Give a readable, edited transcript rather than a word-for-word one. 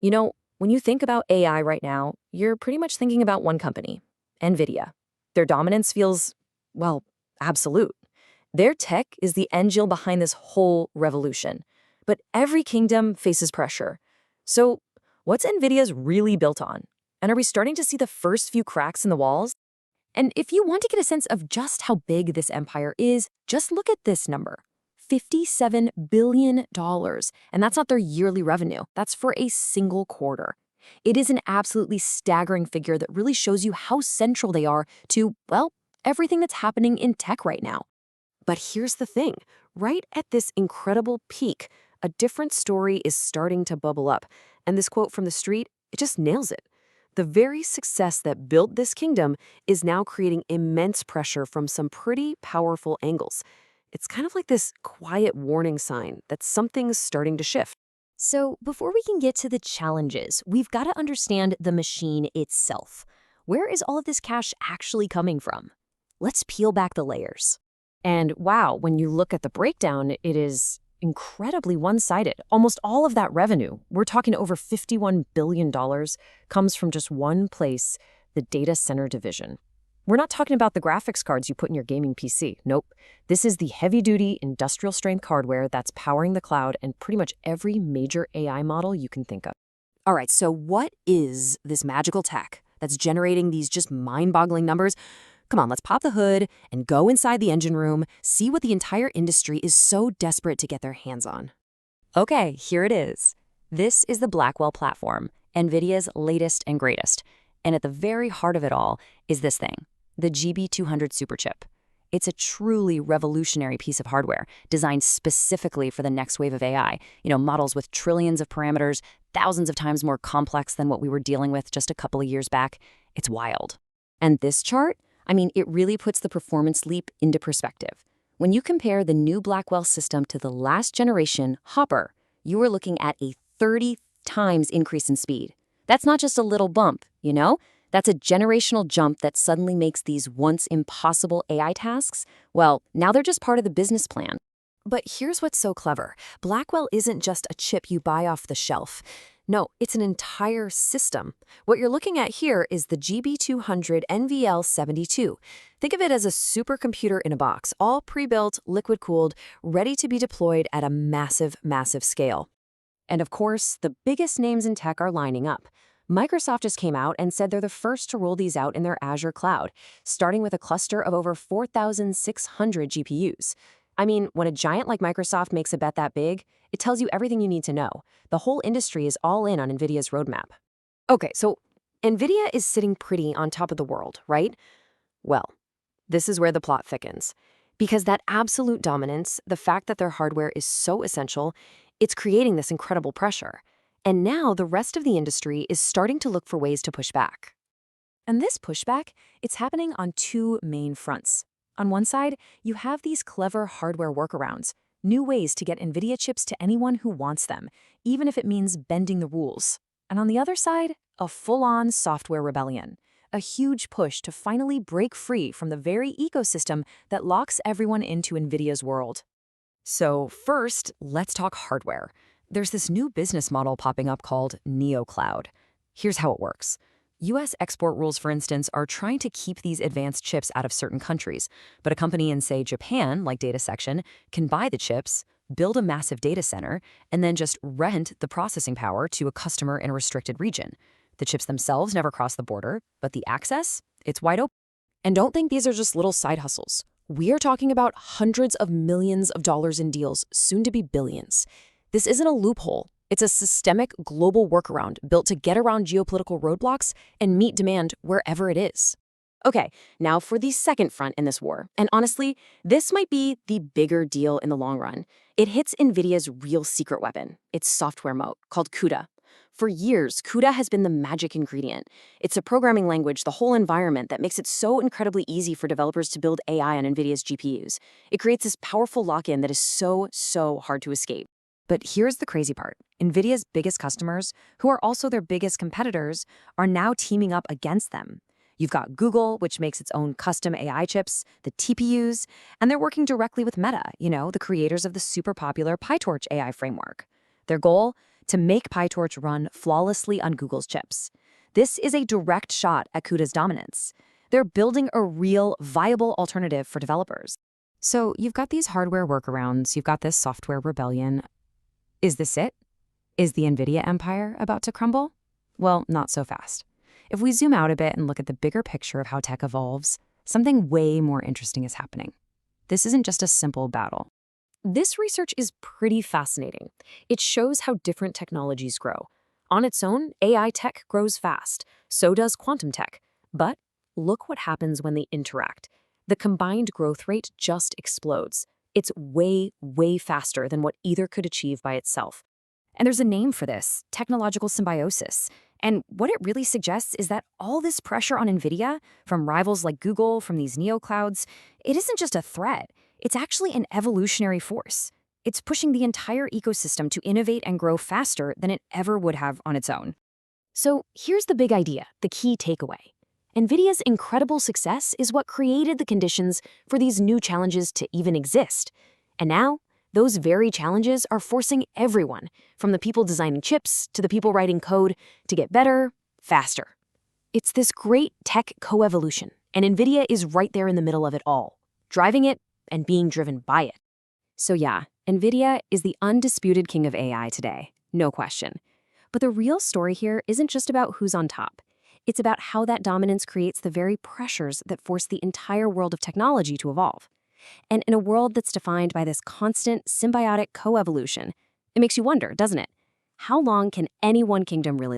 When you think about AI right now, you're pretty much thinking about one company, Nvidia. Their dominance feels, well, absolute. Their tech is the engine behind this whole revolution. But every kingdom faces pressure. So, what's Nvidia's really built on? And are we starting to see the first few cracks in the walls? And if you want to get a sense of just how big this empire is, just look at this number. $57 billion. And that's not their yearly revenue. That's for a single quarter. It is an absolutely staggering figure that really shows you how central they are to, well, everything that's happening in tech right now. But here's the thing. Right at this incredible peak, a different story is starting to bubble up. And this quote from the street, it just nails it. The very success that built this kingdom is now creating immense pressure from some pretty powerful angles. It's kind of like this quiet warning sign that something's starting to shift. So before we can get to the challenges, we've got to understand the machine itself. Where is all of this cash actually coming from? Let's peel back the layers. And wow, when you look at the breakdown, it is incredibly one-sided. Almost all of that revenue, we're talking over $51 billion, comes from just one place, the data center division. We're not talking about the graphics cards you put in your gaming PC. Nope. This is the heavy-duty, industrial-strength hardware that's powering the cloud and pretty much every major AI model you can think of. All right, so what is this magical tech that's generating these just mind-boggling numbers? Come on, let's pop the hood and go inside the engine room, see what the entire industry is so desperate to get their hands on. Okay, here it is. This is the Blackwell platform, Nvidia's latest and greatest. And at the very heart of it all is this thing, the GB200 superchip. It's a truly revolutionary piece of hardware designed specifically for the next wave of AI. Models with trillions of parameters, thousands of times more complex than what we were dealing with just a couple of years back. It's wild. And this chart, it really puts the performance leap into perspective. When you compare the new Blackwell system to the last generation Hopper, you are looking at a 30 times increase in speed. That's not just a little bump, That's a generational jump that suddenly makes these once impossible AI tasks, well, now they're just part of the business plan. But here's what's so clever. Blackwell isn't just a chip you buy off the shelf. No, it's an entire system. What you're looking at here is the GB200 NVL72. Think of it as a supercomputer in a box, all pre-built, liquid-cooled, ready to be deployed at a massive, massive scale. And of course, the biggest names in tech are lining up. Microsoft just came out and said they're the first to roll these out in their Azure cloud, starting with a cluster of over 4,600 GPUs. When a giant like Microsoft makes a bet that big, it tells you everything you need to know. The whole industry is all in on Nvidia's roadmap. Okay, so Nvidia is sitting pretty on top of the world, right? Well, this is where the plot thickens. Because that absolute dominance, the fact that their hardware is so essential, it's creating this incredible pressure. And now the rest of the industry is starting to look for ways to push back. And this pushback, it's happening on two main fronts. On one side, you have these clever hardware workarounds, new ways to get Nvidia chips to anyone who wants them, even if it means bending the rules. And on the other side, a full-on software rebellion, a huge push to finally break free from the very ecosystem that locks everyone into Nvidia's world. So first, let's talk hardware. There's this new business model popping up called neocloud. Here's how it works. U.S. export rules, for instance, are trying to keep these advanced chips out of certain countries, but a company in, say, Japan, like DataSection, can buy the chips, build a massive data center, and then just rent the processing power to a customer in a restricted region. The chips themselves never cross the border, but the access, it's wide open. And don't think these are just little side hustles. We are talking about hundreds of millions of dollars in deals, soon to be billions. This isn't a loophole. It's a systemic global workaround built to get around geopolitical roadblocks and meet demand wherever it is. Okay, now for the second front in this war. And honestly, this might be the bigger deal in the long run. It hits Nvidia's real secret weapon, its software moat, called CUDA. For years, CUDA has been the magic ingredient. It's a programming language, the whole environment that makes it so incredibly easy for developers to build AI on Nvidia's GPUs. It creates this powerful lock-in that is so hard to escape. But here's the crazy part. Nvidia's biggest customers, who are also their biggest competitors, are now teaming up against them. You've got Google, which makes its own custom AI chips, the TPUs, and they're working directly with Meta, the creators of the super popular PyTorch AI framework. Their goal? to make PyTorch run flawlessly on Google's chips. This is a direct shot at CUDA's dominance. They're building a real, viable alternative for developers. So you've got these hardware workarounds, you've got this software rebellion. Is this it? Is the Nvidia empire about to crumble? Well, not so fast. If we zoom out a bit and look at the bigger picture of how tech evolves, something way more interesting is happening. This isn't just a simple battle. This research is pretty fascinating. It shows how different technologies grow. On its own, AI tech grows fast. So does quantum tech. But look what happens when they interact. The combined growth rate just explodes. It's way, way faster than what either could achieve by itself. And there's a name for this, technological symbiosis. And what it really suggests is that all this pressure on Nvidia, from rivals like Google, from these neoclouds, it isn't just a threat. It's actually an evolutionary force. It's pushing the entire ecosystem to innovate and grow faster than it ever would have on its own. So here's the big idea, the key takeaway. Nvidia's incredible success is what created the conditions for these new challenges to even exist. And now, those very challenges are forcing everyone, from the people designing chips to the people writing code, to get better, faster. It's this great tech coevolution, and Nvidia is right there in the middle of it all, driving it and being driven by it. So yeah, Nvidia is the undisputed king of AI today, no question. But the real story here isn't just about who's on top. It's about how that dominance creates the very pressures that force the entire world of technology to evolve. And in a world that's defined by this constant symbiotic coevolution, it makes you wonder, doesn't it? How long can any one kingdom really last?